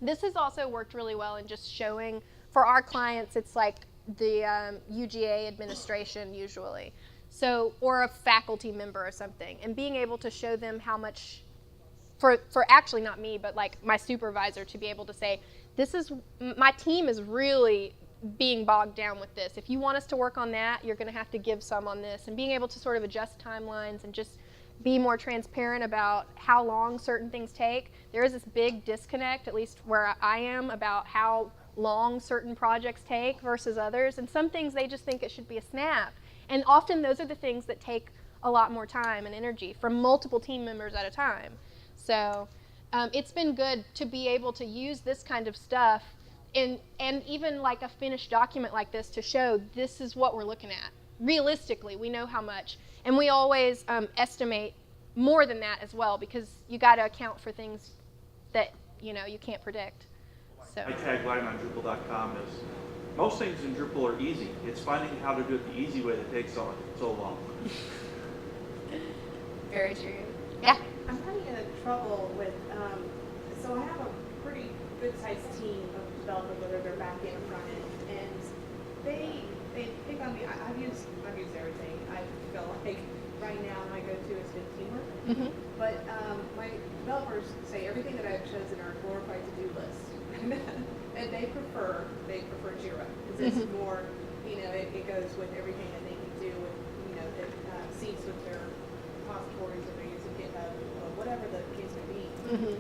Speaker 1: This has also worked really well in just showing, for our clients, it's like the UGA administration usually. So, or a faculty member or something, and being able to show them how much, for actually not me, but like my supervisor to be able to say, my team is really being bogged down with this. If you want us to work on that, you're gonna have to give some on this, and being able to sort of adjust timelines and just be more transparent about how long certain things take. There is this big disconnect, at least where I am, about how long certain projects take versus others, and some things they just think it should be a snap. And often those are the things that take a lot more time and energy from multiple team members at a time. So it's been good to be able to use this kind of stuff and even like a finished document like this to show this is what we're looking at. Realistically, we know how much. And we always estimate more than that as well, because you got to account for things that you can't predict. So.
Speaker 2: My tagline on Drupal.com is, most things in Drupal are easy. It's finding how to do it the easy way that takes so long.
Speaker 1: Very true. Yeah.
Speaker 7: I'm having trouble with, so I have a pretty good sized team of developers, whether they're back end or front end, and they pick on me. I've used everything. I feel like right now my go-to is good teamwork.
Speaker 1: Mm-hmm.
Speaker 7: But my developers say everything that I've chosen are glorified to-do lists. And they prefer Jira, because it's more, it goes with everything that they can do with, that syncs with their repositories, if they're using GitHub, or whatever the case may be.
Speaker 1: Mm-hmm.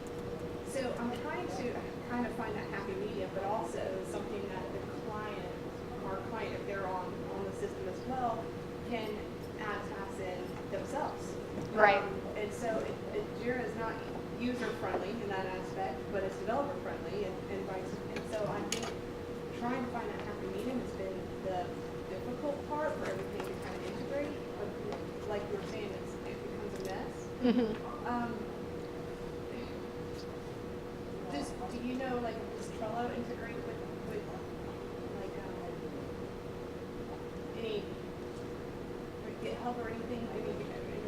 Speaker 7: So I'm trying to kind of find that happy medium, but also something that the client, our client, if they're on the system as well, can add tasks in themselves.
Speaker 1: Right.
Speaker 7: And so Jira is not user-friendly in that aspect, but it's developer-friendly, and so I think trying to find that happy medium has been the difficult part for everything to kind of integrate. But like you were saying, it becomes a mess.
Speaker 1: Mm-hmm.
Speaker 7: Do you know, like, does Trello integrate with like any GitHub or anything, any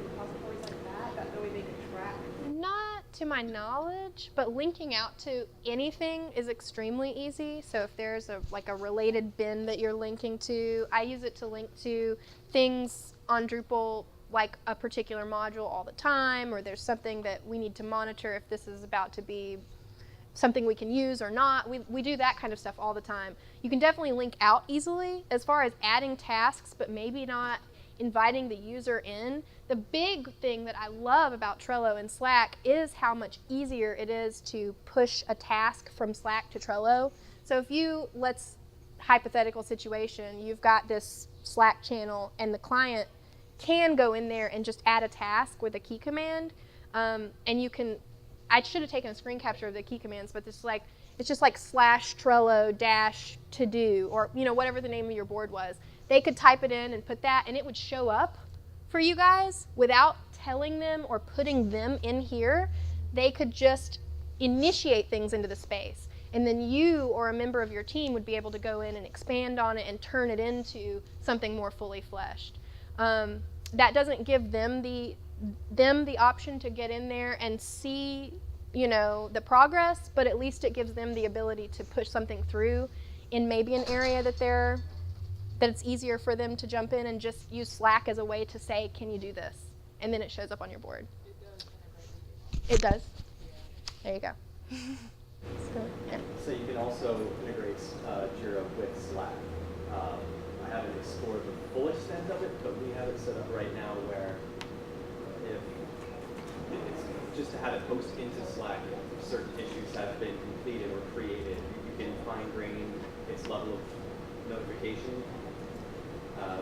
Speaker 7: repositories like that? That way they can track?
Speaker 1: Not to to my knowledge, but linking out to anything is extremely easy. So if there's a related bin that you're linking to, I use it to link to things on Drupal, like a particular module all the time, or there's something that we need to monitor if this is about to be something we can use or not. We do that kind of stuff all the time. You can definitely link out easily as far as adding tasks, but maybe not inviting the user in. The big thing that I love about Trello and Slack is how much easier it is to push a task from Slack to Trello. So if you, hypothetical situation, you've got this Slack channel and the client can go in there and just add a task with a key command, and you can, I should have taken a screen capture of the key commands, but it's just like /Trello -to do, or whatever the name of your board was. They could type it in and put that, and it would show up for you guys without telling them or putting them in here. They could just initiate things into the space, and then you or a member of your team would be able to go in and expand on it and turn it into something more fully fleshed. That doesn't give them the option to get in there and see the progress, but at least it gives them the ability to push something through in maybe an area that it's easier for them to jump in and just use Slack as a way to say, can you do this? And then it shows up on your board. It does? There you go.
Speaker 8: So you can also integrate Jira with Slack. I haven't explored the full extent of it, but we have it set up right now where if it's just to have it post into Slack, if certain issues have been completed or created, you can fine-grain its level of notification.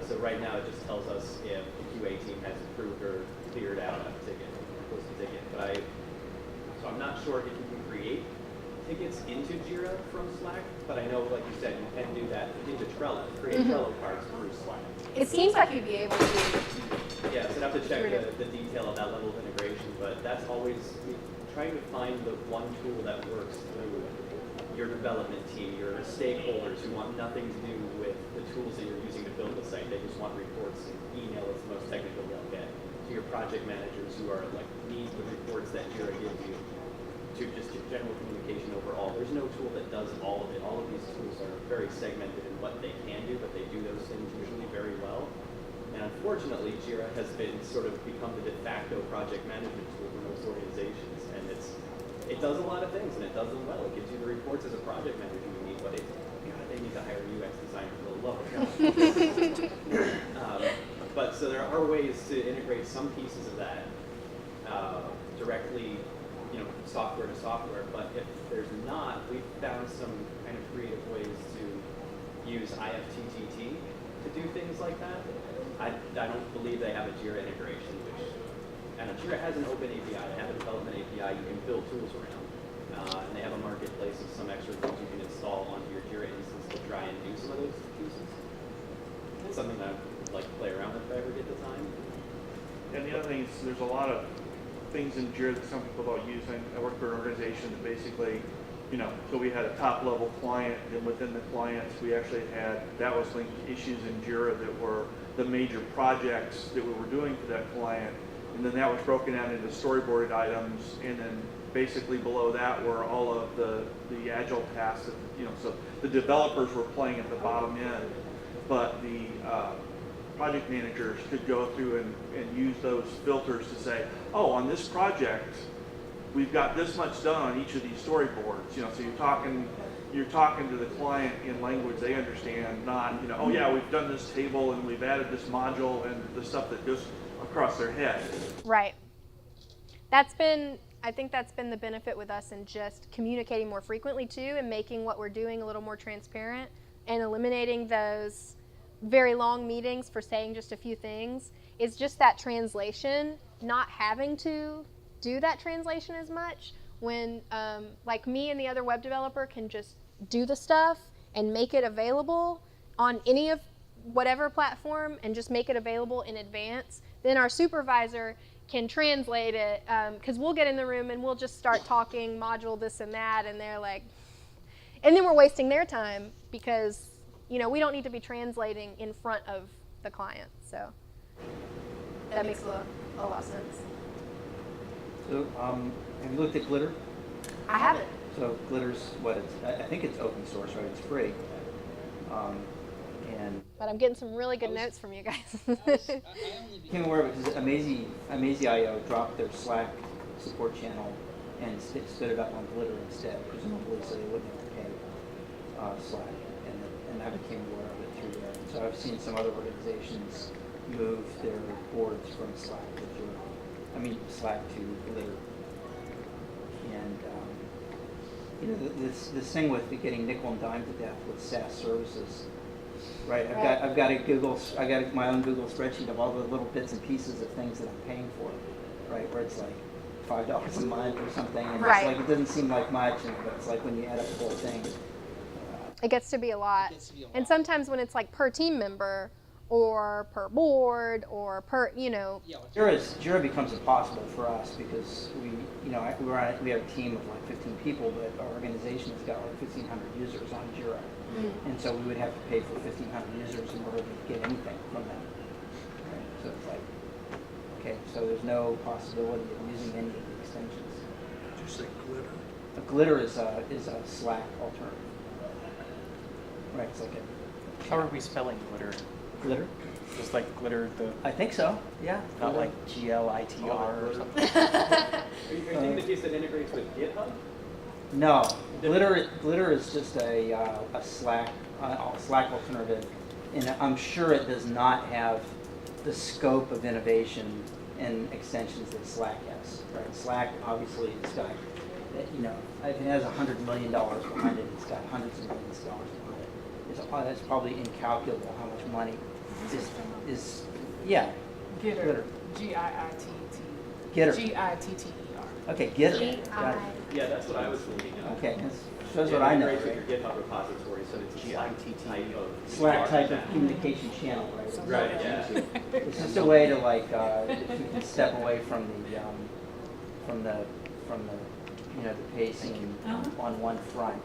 Speaker 8: So right now it just tells us if the QA team has approved or cleared out a ticket, post a ticket. So I'm not sure if you can create tickets into Jira from Slack, but I know, like you said, you can do that into Trello, create Trello cards through Slack.
Speaker 1: It seems like you'd be able to.
Speaker 8: Yeah, so I'd have to check the detail of that level of integration, but that's always trying to find the one tool that works through your development team, your stakeholders who want nothing to do with the tools that you're using to build the site. They just want reports and email is the most technical they'll get. To your project managers who are need the reports that Jira gives you, to just your general communication overall. There's no tool that does all of it. All of these tools are very segmented in what they can do, but they do those things usually very well. And unfortunately, Jira has been become the de facto project management tool for most organizations. And it does a lot of things, and it does them well. It gives you the reports as a project manager you need, but they need to hire a UX designer for the love of God. But so there are ways to integrate some pieces of that directly, software to software. But if there's not, we've found some kind of creative ways to use IFTTT to do things like that. I don't believe they have a Jira integration, and Jira has an open API. They have a development API you can build tools around. And they have a marketplace of some extra things you can install onto your Jira instance to try and do some of those pieces. It's something that I would like to play around with if I ever get the time.
Speaker 2: And the other thing is there's a lot of things in Jira that some people don't use. I work for an organization that basically, so we had a top level client, and within the clients we actually that was linked to issues in Jira that were the major projects that we were doing for that client. And then that was broken down into storyboarded items, and then basically below that were all of the agile tasks that, so the developers were playing at the bottom end, but the project managers could go through and use those filters to say, oh, on this project, we've got this much done on each of these storyboards. So you're talking to the client in language they understand, not, oh yeah, we've done this table and we've added this module and the stuff that goes across their head.
Speaker 1: Right. I think that's been the benefit with us in just communicating more frequently too, and making what we're doing a little more transparent, and eliminating those very long meetings for saying just a few things. It's just that translation, not having to do that translation as much, when me and the other web developer can just do the stuff and make it available on any of whatever platform and just make it available in advance. Then our supervisor can translate it, because we'll get in the room and we'll just start talking module this and that, and they're like, and then we're wasting their time because we don't need to be translating in front of the client. So that makes a lot of sense.
Speaker 6: So, have you looked at Glitter?
Speaker 1: I haven't.
Speaker 6: So Glitter's what it's, I think it's open source, right? It's free. And
Speaker 1: But I'm getting some really good notes from you guys.
Speaker 6: became aware of it because Amazy.io dropped their Slack support channel and stood it up on Glitter instead, presumably so they wouldn't have to pay Slack. And I became aware of it through there. So I've seen some other organizations move their boards from Slack to Glitter. And you know, this thing with getting nickel and dime to death with SaaS services, right? I've got my own Google spreadsheet of all the little bits and pieces of things that I'm paying for, right? Where it's like $5 a month or something, and
Speaker 1: Right.
Speaker 6: it's like it doesn't seem like much, but it's like when you add up the whole thing.
Speaker 1: It gets to be a lot. And sometimes when it's like per team member or per board or per, you know.
Speaker 6: Jira becomes impossible for us because we have a team of like 15 people, but our organization has got like 1,500 users on Jira. And so we would have to pay for 1,500 users in order to get anything from them. Right? So it's like, okay, so there's no possibility of using any of the extensions.
Speaker 5: Did you say glitter?
Speaker 6: A Glitter is a Slack alternative. Right, it's like a
Speaker 3: How are we spelling glitter?
Speaker 6: Glitter.
Speaker 3: Just like glitter,
Speaker 6: I think so. Yeah.
Speaker 3: not like GLITR or something.
Speaker 8: Are you thinking the piece that integrates with GitHub?
Speaker 6: No, Glitter is just a Slack alternative, and I'm sure it does not have the scope of innovation and extensions that Slack has. Right? Slack obviously has got, it has $100 million behind it. It's got hundreds of millions of dollars behind it. That's probably incalculable how much money is
Speaker 9: Gitter. G-I-I-T-T.
Speaker 6: Gitter.
Speaker 9: G-I-T-T-E-R.
Speaker 6: Okay, Gitter. Got it.
Speaker 8: Yeah, that's what I was thinking of.
Speaker 6: Okay, that shows what I know.
Speaker 8: Integrates
Speaker 6: Right?
Speaker 8: with your GitHub repository, so it's a
Speaker 6: Slack type of communication channel, right?
Speaker 8: Right, yeah.
Speaker 6: It's just a way to if you can step away from the the pacing on one front.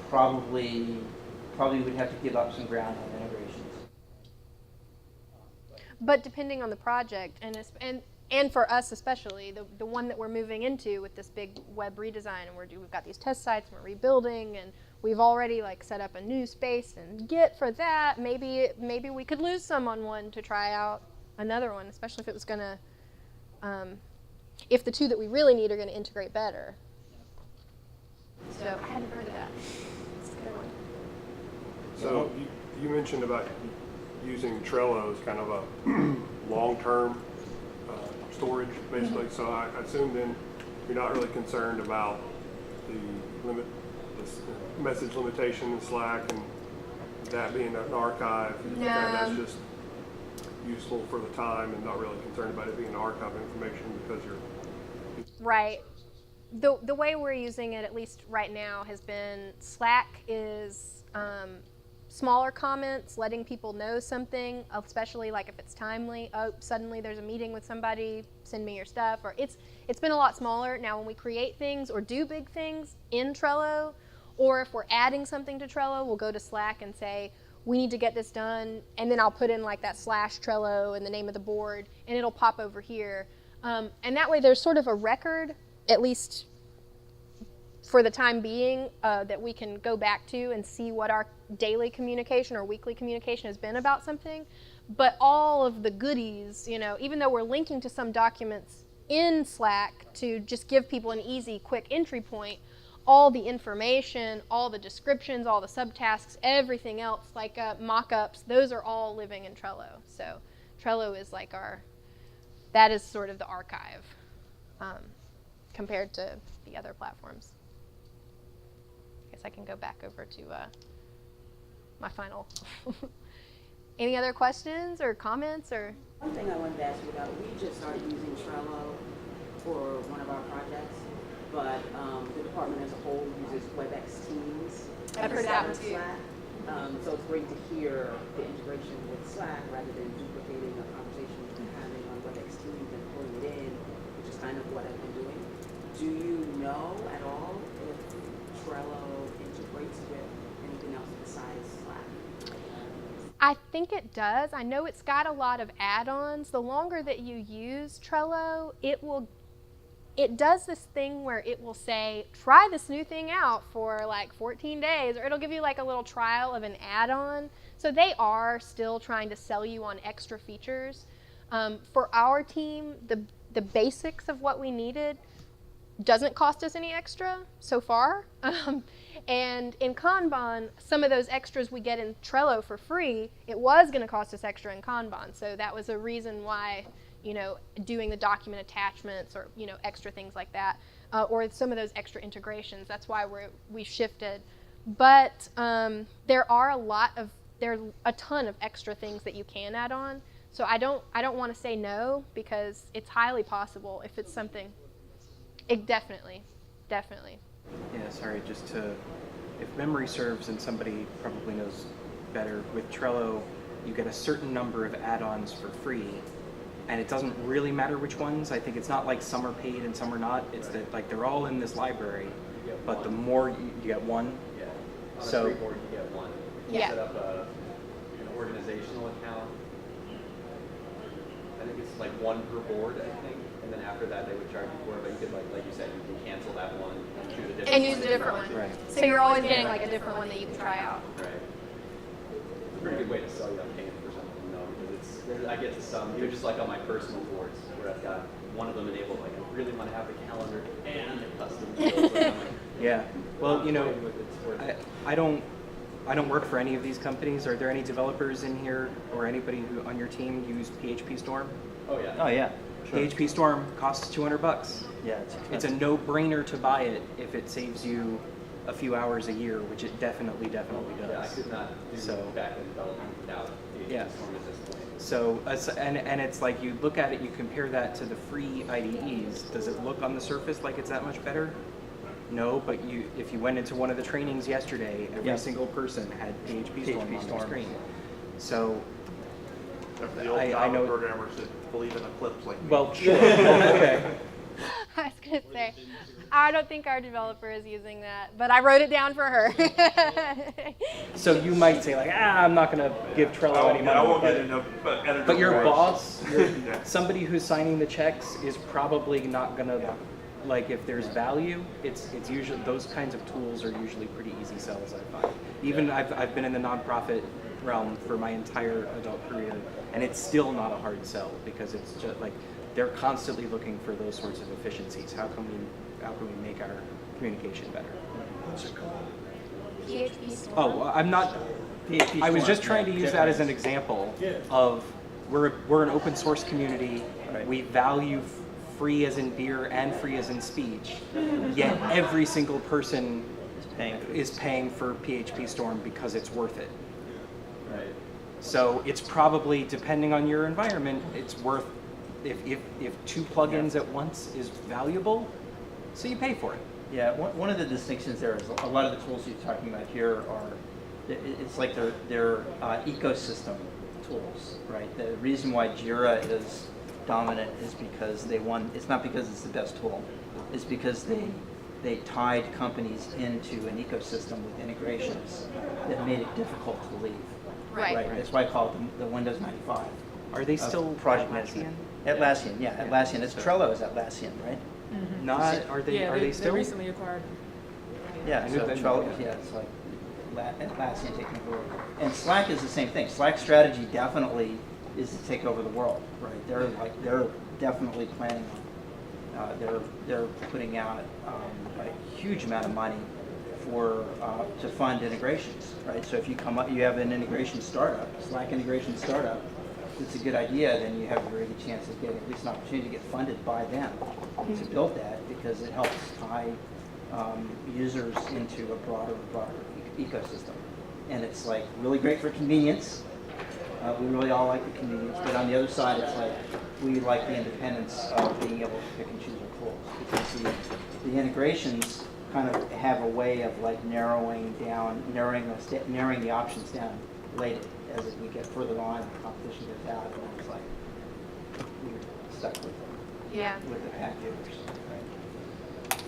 Speaker 6: Probably would have to give up some ground on integrations.
Speaker 1: But depending on the project, and for us especially, the one that we're moving into with this big web redesign, and we've got these test sites, and we're rebuilding, and we've already set up a new space and Git for that. Maybe we could lose some on one to try out another one, especially if it was gonna, if the two that we really need are gonna integrate better. So I hadn't heard of that. It's a good one.
Speaker 4: So you mentioned about using Trello as kind of a long-term storage, basically. So I assume then you're not really concerned about the message limitation in Slack and that being an archive.
Speaker 1: No.
Speaker 4: That's just useful for the time and not really concerned about it being an archive information because you're
Speaker 1: Right. The way we're using it, at least right now, has been Slack is smaller comments, letting people know something, especially if it's timely. Oh, suddenly there's a meeting with somebody, send me your stuff. Or it's been a lot smaller. Now when we create things or do big things in Trello, or if we're adding something to Trello, we'll go to Slack and say, we need to get this done, and then I'll put in that /Trello and the name of the board, and it'll pop over here. And that way there's sort of a record, at least for the time being, that we can go back to and see what our daily communication or weekly communication has been about something. But all of the goodies, even though we're linking to some documents in Slack to just give people an easy, quick entry point, all the information, all the descriptions, all the subtasks, everything else, mock-ups, those are all living in Trello. So Trello is that is sort of the archive compared to the other platforms. I guess I can go back over to my final. Any other questions or comments or?
Speaker 10: One thing I wanted to ask you about, we just started using Trello for one of our projects, but the department as a whole uses WebEx Teams.
Speaker 1: I've heard that one too.
Speaker 10: Slack. So it's great to hear the integration with Slack rather than duplicating a conversation we've been having on WebEx Teams and pulling it in, which is kind of what I've been doing. Do you know at all if Trello integrates with anything else besides Slack?
Speaker 1: I think it does. I know it's got a lot of add-ons. The longer that you use Trello, it will it does this thing where it will say, try this new thing out for like 14 days, or it'll give you like a little trial of an add-on. So they are still trying to sell you on extra features. For our team, the basics of what we needed doesn't cost us any extra so far. And in Kanban, some of those extras we get in Trello for free, it was going to cost us extra in Kanban. So that was a reason why, you know, doing the document attachments or, you know, extra things like that, or some of those extra integrations, that's why we shifted. But there are a ton of extra things that you can add on. So I don't want to say no, because it's highly possible if it's something. It definitely.
Speaker 3: Yeah, sorry, if memory serves, and somebody probably knows better, with Trello, you get a certain number of add-ons for free, and it doesn't really matter which ones. I think it's not like some are paid and some are not. It's that like they're all in this library, but the more you get one.
Speaker 8: Yeah. On
Speaker 3: So-
Speaker 8: a free board, you get one. You
Speaker 1: Yeah.
Speaker 8: set up an organizational account. I think it's like one per board, I think. And then after that, they would charge you for it. But you could, like you said, you can cancel that one and choose a different
Speaker 1: And
Speaker 8: one.
Speaker 1: use a different one.
Speaker 3: Right.
Speaker 1: So you're always getting like a different one that you can try out.
Speaker 8: Right. It's a pretty good way to sell you on paying for something, though, because I get to some, even just like on my personal boards, where I've got one of them enabled, like I really want to have the calendar and the custom fields. So I'm like,
Speaker 3: Yeah. Well, you know,
Speaker 8: it's worth it.
Speaker 3: I don't work for any of these companies. Are there any developers in here or anybody who on your team use PHP Storm?
Speaker 8: Oh yeah.
Speaker 6: Oh, yeah, sure.
Speaker 3: PHP Storm costs $200.
Speaker 6: Yeah, it's
Speaker 3: It's a
Speaker 6: expensive.
Speaker 3: no-brainer to buy it if it saves you a few hours a year, which it definitely
Speaker 8: Yeah, I
Speaker 3: does.
Speaker 8: could not do
Speaker 3: So-
Speaker 8: back-end development without PHP
Speaker 3: Yeah.
Speaker 8: Storm at this point.
Speaker 3: So, and it's like you look at it, you compare that to the free IDEs. Does it look on the surface like it's that much better? No, but if you went into one of the trainings yesterday, every
Speaker 6: Yeah.
Speaker 3: single person had PHP Storm
Speaker 6: PHP
Speaker 3: on their
Speaker 6: Storm.
Speaker 3: screen. So,
Speaker 2: Except for the old
Speaker 3: I
Speaker 2: Java
Speaker 3: know-
Speaker 2: programmers that believe in Eclipse like me.
Speaker 3: well, sure, okay.
Speaker 1: I was going to say, I don't think our developer is using that, but I wrote it down for her.
Speaker 3: So you might say like, I'm not going to give Trello any money.
Speaker 2: I won't
Speaker 3: but-
Speaker 2: get into editor
Speaker 3: But your
Speaker 2: voice.
Speaker 3: boss,
Speaker 2: Yeah.
Speaker 3: somebody who's signing the checks is probably not gonna, like if there's value, it's usually, those kinds of tools are usually pretty easy sells, I find. Even I've been in the nonprofit realm for my entire adult career, and it's still not a hard sell, because it's just like, they're constantly looking for those sorts of efficiencies. How can we make our communication better?
Speaker 1: PHP Storm.
Speaker 3: Oh, well, I'm not,
Speaker 6: PHP
Speaker 3: I was
Speaker 6: Storm,
Speaker 3: just trying to
Speaker 6: yeah,
Speaker 3: use that as an
Speaker 6: different.
Speaker 3: example of we're an open source community.
Speaker 6: Right.
Speaker 3: We value free as in beer and free as in speech. Yet every single person is paying for PHP Storm because it's worth it.
Speaker 8: Right.
Speaker 3: So it's probably, depending on your environment, it's worth, if two plugins at once is valuable, so you pay for it.
Speaker 6: Yeah, one of the distinctions there is a lot of the tools you're talking about here are, it's like they're ecosystem tools, right? The reason why Jira is dominant is because it's not because it's the best tool, it's because they tied companies into an ecosystem with integrations that made it difficult to leave.
Speaker 1: Right.
Speaker 6: That's why I call it the Windows 95.
Speaker 3: Are they
Speaker 6: of
Speaker 3: still
Speaker 6: project
Speaker 3: Atlassian?
Speaker 6: management. Atlassian, yeah, Atlassian. It's Trello is Atlassian, right?
Speaker 3: Not, are they still?
Speaker 9: They recently acquired.
Speaker 6: Yeah,
Speaker 3: I
Speaker 6: so
Speaker 3: knew that-
Speaker 6: Trello, yeah, it's like Atlassian taking over. And Slack is the same thing. Slack's strategy definitely is to take over the world, right? They're definitely planning on, they're putting out a huge amount of money to fund integrations, right? So if you you have an integration startup, Slack integration startup, it's a good idea, then you have a very good chance of getting at least an opportunity to get funded by them to build that, because it helps tie users into a broader ecosystem. And it's like really great for convenience. We really all like the convenience, but on the other side, it's like we like the independence of being able to pick and choose our tools, because the integrations kind of have a way of like narrowing the options down later as we get further on, the competition goes out, and it's like we're stuck with the packagers. Right?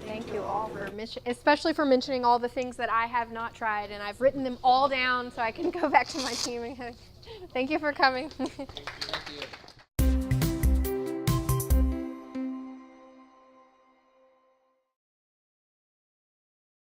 Speaker 1: Thank you all for especially for mentioning all the things that I have not tried, and I've written them all down so I can go back to my team and thank you for coming.
Speaker 6: Thank you.